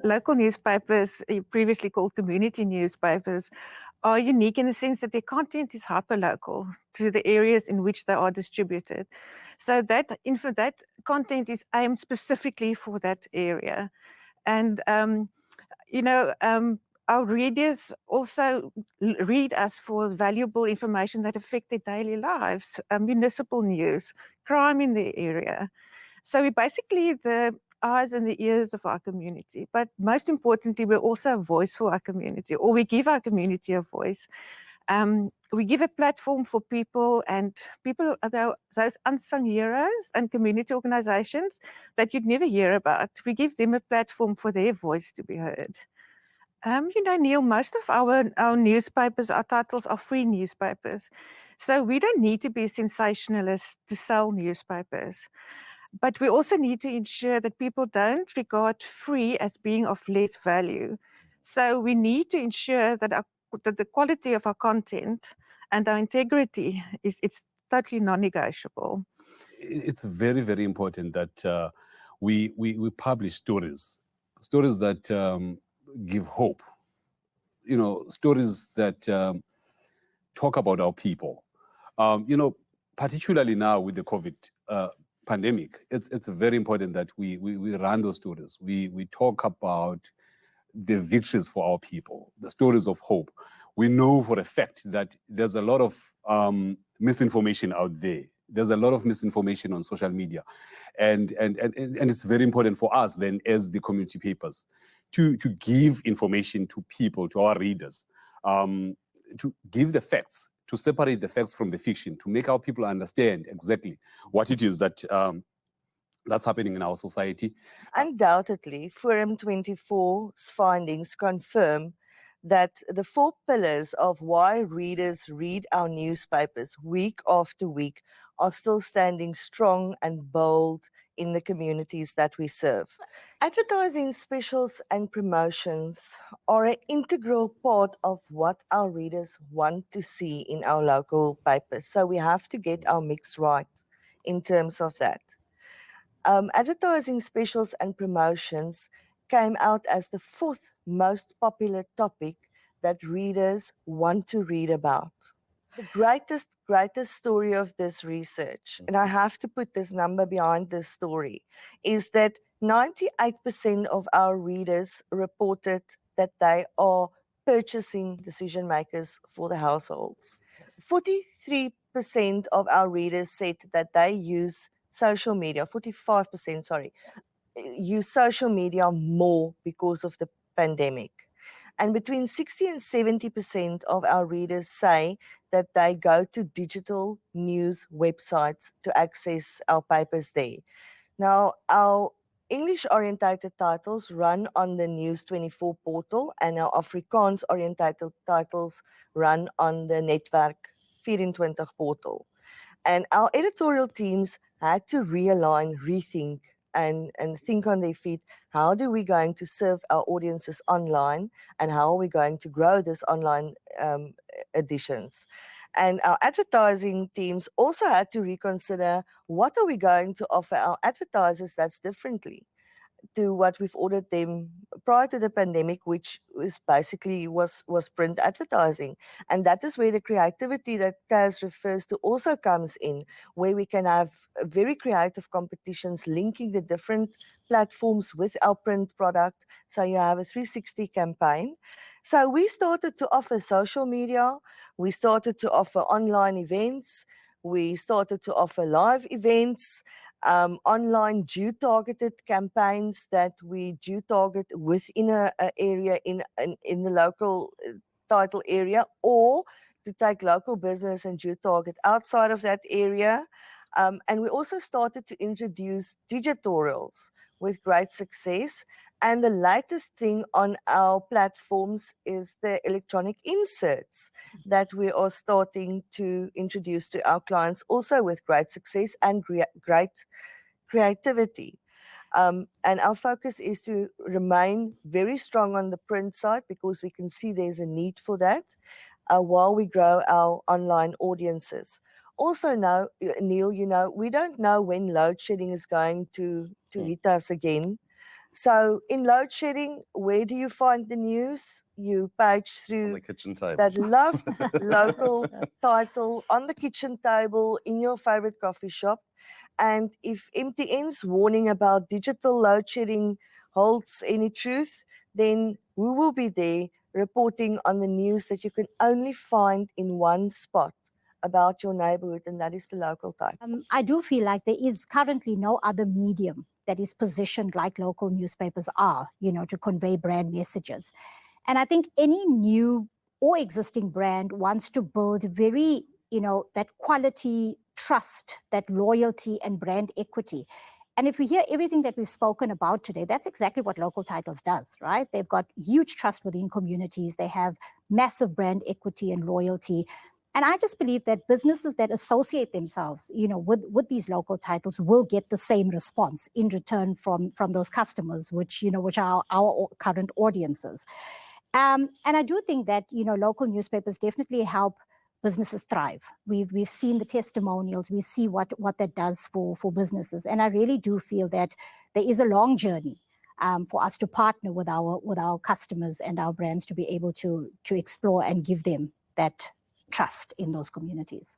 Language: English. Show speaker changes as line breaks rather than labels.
Local newspapers, previously called community newspapers, are unique in the sense that their content is hyperlocal to the areas in which they are distributed. So that content is aimed specifically for that area. And, our readers also read us for valuable information that affect their daily lives, municipal news, crime in the area. So we're basically the eyes and the ears of our community. But most importantly, we're also a voice for our community, or we give our community a voice. We give a platform for people, and people are those unsung heroes and community organizations that you'd never hear about. We give them a platform for their voice to be heard. Neil, most of our newspapers, our titles are free newspapers. So we don't need to be sensationalists to sell newspapers. But we also need to ensure that people don't regard free as being of less value. So we need to ensure that the quality of our content and our integrity it's totally non-negotiable.
It's very, very important that we publish stories that give hope. Stories that talk about our people. Particularly now with the COVID pandemic, it's very important that we run those stories. We talk about the victories for our people, the stories of hope. We know for a fact that there's a lot of misinformation out there. There's a lot of misinformation on social media, and it's very important for us then, as the community papers, to give information to people, to our readers, to give the facts, to separate the facts from the fiction, to make our people understand exactly what it is that that's happening in our society.
Undoubtedly, Forum 24's findings confirm that the 4 pillars of why readers read our newspapers week after week are still standing strong and bold in the communities that we serve. Advertising specials and promotions are an integral part of what our readers want to see in our local papers. So we have to get our mix right in terms of that. Advertising specials and promotions came out as the 4th most popular topic that readers want to read about. The greatest story of this research, and I have to put this number behind this story, is that 98% of our readers reported that they are purchasing decision makers for the households. 43% of our readers said that they use social media, 45%, use social media more because of the pandemic. And between 60 and 70% of our readers say that they go to digital news websites to access our papers there. Now, our English-orientated titles run on the News24 portal, and our Afrikaans-orientated titles run on the Netwerk 24 portal. And our editorial teams had to realign, rethink, and think on their feet. How do we going to serve our audiences online, and how are we going to grow this online editions? And our advertising teams also had to reconsider, what are we going to offer our advertisers that's differently to what we've ordered them prior to the pandemic, which was basically was print advertising. And that is where the creativity that Kaz refers to also comes in, where we can have very creative competitions linking the different platforms with our print product. So you have a 360 campaign. So we started to offer social media, we started to offer online events, we started to offer live events, online geo-targeted campaigns that we geo-target within an area in the local title area, or to take local business and geo-target outside of that area. And we also started to introduce digitorials with great success. And the latest thing on our platforms is the electronic inserts that we are starting to introduce to our clients, also with great success and great creativity. And our focus is to remain very strong on the print side, because we can see there's a need for that while we grow our online audiences. Also now, Neil, we don't know when load shedding is going to hit us again. So in load shedding, where do you find the news? You page
On
through
the kitchen table.
that local title on the kitchen table in your favorite coffee shop. And if MTN's warning about digital load shedding holds any truth, then we will be there reporting on the news that you can only find in one spot about your neighborhood, and that is the local title.
I do feel like there is currently no other medium that is positioned like local newspapers are, to convey brand messages. And I think any new or existing brand wants to build very, that quality, trust, that loyalty and brand equity. And if we hear everything that we've spoken about today, that's exactly what Local Titles does, right? They've got huge trust within communities. They have massive brand equity and loyalty. And I just believe that businesses that associate themselves, with these local titles will get the same response in return from those customers, which are our current audiences. And I do think that, local newspapers definitely help businesses thrive. We've seen the testimonials, we see what that does for businesses. And I really do feel that there is a long journey for us to partner with our customers and our brands to be able to explore and give them that trust in those communities.